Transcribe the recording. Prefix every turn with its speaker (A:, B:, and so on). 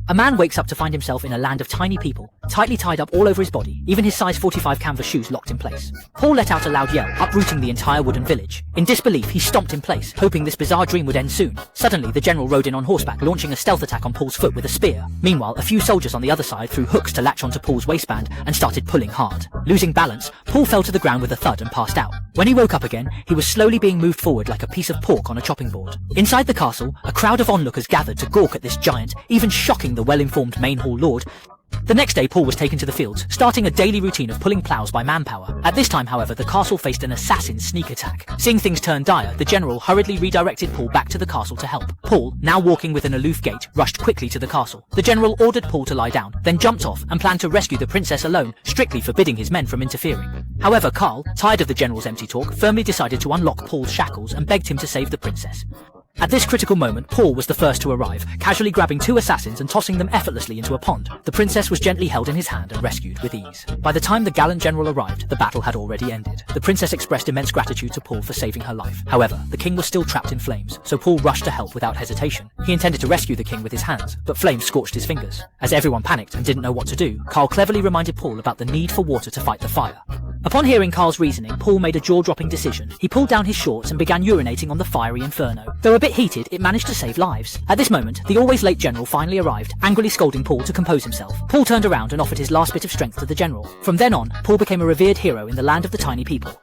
A: A man wakes up to find himself in a land of tiny people, tightly tied up all over his body, even his size 45 canvas shoes locked in place. Paul let out a loud yell, uprooting the entire wooden village. In disbelief, he stomped in place, hoping this bizarre dream would end soon. Suddenly, the general rode in on horseback, launching a stealth attack on Paul's foot with a spear. Meanwhile, a few soldiers on the other side threw hooks to latch onto Paul's waistband and started pulling hard. Losing balance, Paul fell to the ground with a thud and passed out. When he woke up again, he was slowly being moved forward like a piece of pork on a chopping board. Inside the castle, a crowd of onlookers gathered to gawk at this giant, even shocking the well-informed main hall lord. The next day, Paul was taken to the fields, starting a daily routine of pulling ploughs by manpower. At this time, however, the castle faced an assassin's sneak attack. Seeing things turn dire, the general hurriedly redirected Paul back to the castle to help. Paul, now walking with an aloof gait, rushed quickly to the castle. The general ordered Paul to lie down, then jumped off and planned to rescue the princess alone, strictly forbidding his men from interfering. However, Karl, tired of the general's empty talk, firmly decided to unlock Paul's shackles and begged him to save the princess. At this critical moment, Paul was the first to arrive, casually grabbing two assassins and tossing them effortlessly into a pond. The princess was gently held in his hand and rescued with ease. By the time the gallant general arrived, the battle had already ended. The princess expressed immense gratitude to Paul for saving her life. However, the king was still trapped in flames, so Paul rushed to help without hesitation. He intended to rescue the king with his hands, but flames scorched his fingers. As everyone panicked and didn't know what to do, Karl cleverly reminded Paul about the need for water to fight the fire. Upon hearing Karl's reasoning, Paul made a jaw-dropping decision. He pulled down his shorts and began urinating on the fiery inferno. Though a bit heated, it managed to save lives. At this moment, the always late general finally arrived, angrily scolding Paul to compose himself. Paul turned around and offered his last bit of strength to the general. From then on, Paul became a revered hero in the land of the tiny people.